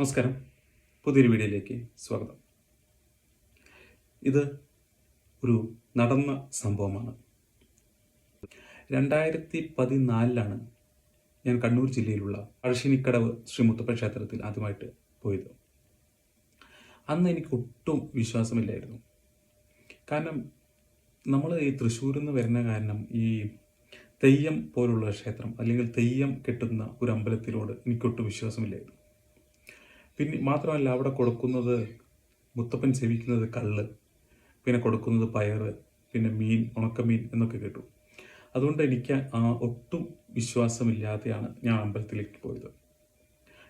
നമസ്കാരം. പുതിയൊരു വീഡിയോയിലേക്ക് സ്വാഗതം. ഇത് ഒരു നടന്ന സംഭവമാണ്. 2014 ഞാൻ കണ്ണൂർ ജില്ലയിലുള്ള പഴശ്ശിനിക്കടവ് ശ്രീ മുത്തപ്പൻ ക്ഷേത്രത്തിൽ ആദ്യമായിട്ട് പോയത്. അന്ന് എനിക്ക് ഒട്ടും വിശ്വാസമില്ലായിരുന്നു. കാരണം നമ്മൾ ഈ തൃശ്ശൂരിൽ നിന്ന് വരുന്ന കാരണം ഈ തെയ്യം പോലുള്ള ക്ഷേത്രം അല്ലെങ്കിൽ തെയ്യം കെട്ടുന്ന ഒരു അമ്പലത്തിലോട് എനിക്കൊട്ടും വിശ്വാസമില്ലായിരുന്നു. പിന്നെ മാത്രമല്ല, അവിടെ കൊടുക്കുന്നത് മുത്തപ്പൻ സേവിക്കുന്നത് കള്ള്, പിന്നെ കൊടുക്കുന്നത് പയറ്, പിന്നെ മീൻ, ഉണക്കമീൻ എന്നൊക്കെ കേട്ടു. അതുകൊണ്ട് എനിക്ക് ഒട്ടും വിശ്വാസമില്ലാതെയാണ് ഞാൻ അമ്പലത്തിലേക്ക് പോയത്.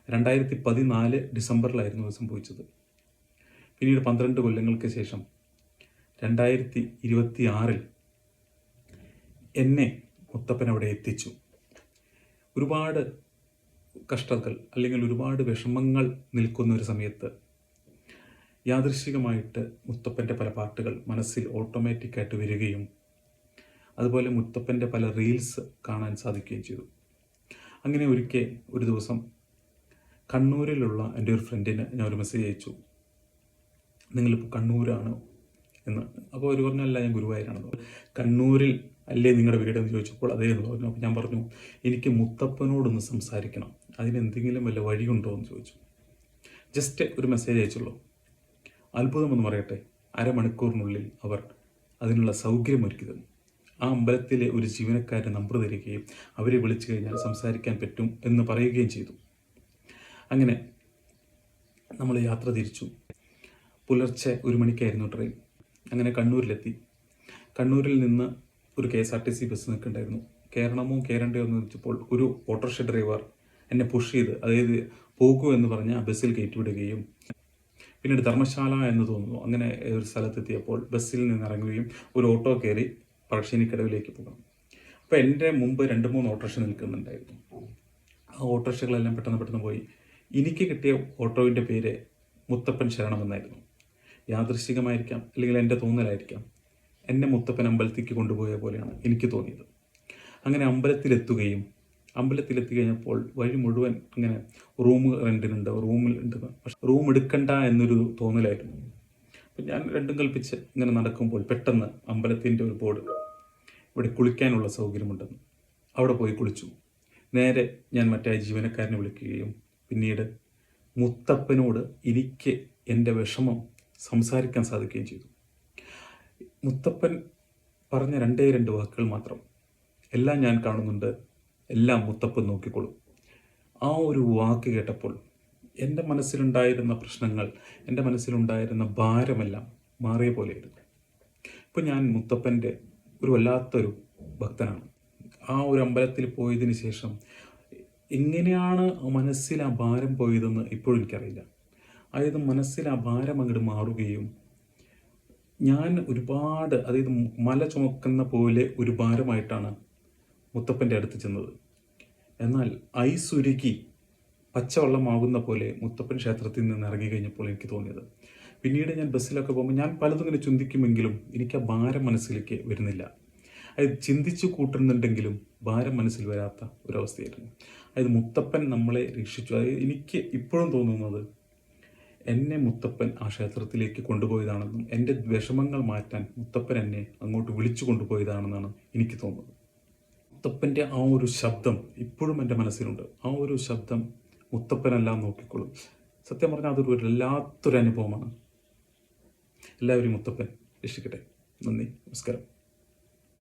2014 ഡിസംബറിലായിരുന്നു അത് സംഭവിച്ചത്. പിന്നീട് 12 കൊല്ലങ്ങൾക്ക് ശേഷം 2026 എന്നെ മുത്തപ്പൻ അവിടെ എത്തിച്ചു. ഒരുപാട് കഷ്ടതകൾ അല്ലെങ്കിൽ ഒരുപാട് വിഷമങ്ങൾ നിൽക്കുന്ന ഒരു സമയത്ത് യാദൃശ്ചികമായിട്ട് മുത്തപ്പൻ്റെ പല പാട്ടുകൾ മനസ്സിൽ ഓട്ടോമാറ്റിക്കായിട്ട് വരികയും അതുപോലെ മുത്തപ്പൻ്റെ പല റീൽസ് കാണാൻ സാധിക്കുകയും ചെയ്തു. അങ്ങനെ ഒരു ദിവസം കണ്ണൂരിലുള്ള എൻ്റെ ഒരു ഫ്രണ്ടിന് ഞാൻ ഒരു മെസ്സേജ് അയച്ചു, നിങ്ങളിപ്പോൾ കണ്ണൂരാണോ എന്ന്. അപ്പോൾ അവർ പറഞ്ഞല്ല, ഞാൻ ഗുരുവായൂരാണെന്ന്. കണ്ണൂരിൽ അല്ലേ നിങ്ങളുടെ വീടെന്ന് ചോദിച്ചപ്പോൾ അതേ എന്ന് പറഞ്ഞു. അപ്പോൾ ഞാൻ പറഞ്ഞു, എനിക്ക് മുത്തപ്പനോടൊന്ന് സംസാരിക്കണം, അതിനെന്തെങ്കിലും വല്ല വഴിയുണ്ടോ എന്ന് ചോദിച്ചു. ജസ്റ്റ് ഒരു മെസ്സേജ് അയച്ചുള്ളൂ. അത്ഭുതമെന്ന് പറയട്ടെ, അരമണിക്കൂറിനുള്ളിൽ അവർ അതിനുള്ള സൗകര്യമൊരുക്കി തന്നു. ആ അമ്പലത്തിലെ ഒരു ജീവനക്കാരൻ്റെ നമ്പർ തരികയും അവരെ വിളിച്ചു കഴിഞ്ഞാൽ സംസാരിക്കാൻ പറ്റും എന്ന് പറയുകയും ചെയ്തു. അങ്ങനെ നമ്മൾ യാത്ര തിരിച്ചു. പുലർച്ചെ 1 മണിക്കായിരുന്നു ട്രെയിൻ. അങ്ങനെ കണ്ണൂരിലെത്തി. കണ്ണൂരിൽ നിന്ന് ഒരു KSRTC ബസ് നിൽക്കുന്നുണ്ടായിരുന്നു. കയറണമോ കയറണ്ടയോ എന്ന് വെച്ചപ്പോൾ ഒരു ഓട്ടോറിക്ഷ ഡ്രൈവർ എന്നെ പുഷ് ചെയ്ത്, അതായത് പോകൂ എന്ന് പറഞ്ഞ് ആ ബസ്സിൽ കയറ്റിവിടുകയും പിന്നീട് ധർമ്മശാല എന്ന് തോന്നുന്നു അങ്ങനെ ഒരു സ്ഥലത്തെത്തിയപ്പോൾ ബസ്സിൽ നിന്ന് ഇറങ്ങുകയും ഒരു ഓട്ടോ കയറി പഴശ്ശിനിക്കടവിലേക്ക് പോകണം. അപ്പോൾ എൻ്റെ മുമ്പ് 2-3 ഓട്ടോറിക്ഷ നിൽക്കുന്നുണ്ടായിരുന്നു. ആ ഓട്ടോറിക്ഷകളെല്ലാം പെട്ടെന്ന് പോയി. എനിക്ക് കിട്ടിയ ഓട്ടോവിൻ്റെ പേര് മുത്തപ്പൻ ശരണമെന്നായിരുന്നു. യാദൃശ്ചികമായിരിക്കാം, അല്ലെങ്കിൽ എൻ്റെ തോന്നലായിരിക്കാം, എന്നെ മുത്തപ്പൻ അമ്പലത്തിലേക്ക് കൊണ്ടുപോയ പോലെയാണ് എനിക്ക് തോന്നിയത്. അങ്ങനെ അമ്പലത്തിലെത്തി കഴിഞ്ഞപ്പോൾ വഴി മുഴുവൻ ഇങ്ങനെ റൂം റെൻറ്റിനുണ്ട്, പക്ഷെ റൂം എടുക്കണ്ട എന്നൊരു തോന്നലായിരുന്നു. അപ്പം ഞാൻ രണ്ടും കൽപ്പിച്ച് ഇങ്ങനെ നടക്കുമ്പോൾ പെട്ടെന്ന് അമ്പലത്തിൻ്റെ ഒരു ബോർഡ്, ഇവിടെ കുളിക്കാനുള്ള സൗകര്യമുണ്ടെന്ന്. അവിടെ പോയി കുളിച്ചു. നേരെ ഞാൻ മറ്റേ ജീവനക്കാരനെ വിളിക്കുകയും പിന്നീട് മുത്തപ്പനോട് എനിക്ക് എൻ്റെ വിഷമം സംസാരിക്കാൻ സാധിക്കുകയും ചെയ്തു. മുത്തപ്പൻ പറഞ്ഞ 2 വാക്കുകൾ മാത്രം, എല്ലാം ഞാൻ കാണുന്നുണ്ട്, എല്ലാം മുത്തപ്പൻ നോക്കിക്കൊള്ളും. ആ ഒരു വാക്ക് കേട്ടപ്പോൾ എൻ്റെ മനസ്സിലുണ്ടായിരുന്ന പ്രശ്നങ്ങൾ, എൻ്റെ മനസ്സിലുണ്ടായിരുന്ന ഭാരമെല്ലാം മാറിയ പോലെയായിരുന്നു. ഇപ്പോൾ ഞാൻ മുത്തപ്പൻ്റെ ഒരു വല്ലാത്തൊരു ഭക്തനാണ്. ആ ഒരു അമ്പലത്തിൽ പോയതിന് ശേഷം എങ്ങനെയാണ് മനസ്സിൽ ആ ഭാരം പോയതെന്ന് ഇപ്പോഴും എനിക്കറിയില്ല. അതായത് മനസ്സിൽ ആ ഭാരം അങ്ങോട്ട് മാറുകയും ഞാൻ ഒരുപാട്, അതായത് മല ചുമക്കുന്ന പോലെ ഒരു ഭാരമായിട്ടാണ് മുത്തപ്പൻ്റെ അടുത്ത് ചെന്നത്. എന്നാൽ ഐസുരുകി പച്ചവെള്ളമാകുന്ന പോലെ മുത്തപ്പൻ ക്ഷേത്രത്തിൽ നിന്ന് ഇറങ്ങി കഴിഞ്ഞപ്പോൾ എനിക്ക് തോന്നിയത്. പിന്നീട് ഞാൻ ബസ്സിലൊക്കെ പോകുമ്പോൾ ഞാൻ പലതും ഇങ്ങനെ ചിന്തിക്കുമെങ്കിലും എനിക്ക് ആ ഭാരം മനസ്സിലേക്ക് വരുന്നില്ല. അത് ചിന്തിച്ചു കൂട്ടുന്നുണ്ടെങ്കിലും ഭാരം മനസ്സിൽ വരാത്ത ഒരവസ്ഥയായിരുന്നു. അതായത് മുത്തപ്പൻ നമ്മളെ രക്ഷിച്ചു. അതായത് എനിക്ക് ഇപ്പോഴും തോന്നുന്നത് എന്നെ മുത്തപ്പൻ ആ ക്ഷേത്രത്തിലേക്ക് കൊണ്ടുപോയതാണെന്നും എൻ്റെ വിഷമങ്ങൾ മാറ്റാൻ മുത്തപ്പൻ എന്നെ അങ്ങോട്ട് വിളിച്ചു കൊണ്ടുപോയതാണെന്നാണ് എനിക്ക് തോന്നുന്നത്. മുത്തപ്പൻ്റെ ആ ഒരു ശബ്ദം ഇപ്പോഴും എൻ്റെ മനസ്സിലുണ്ട്. ആ ഒരു ശബ്ദം മുത്തപ്പനെല്ലാം നോക്കിക്കൊള്ളും. സത്യം പറഞ്ഞാൽ അതൊരു വല്ലാത്തൊരു അനുഭവമാണ്. എല്ലാവരും മുത്തപ്പൻ രക്ഷിക്കട്ടെ. നന്ദി, നമസ്കാരം.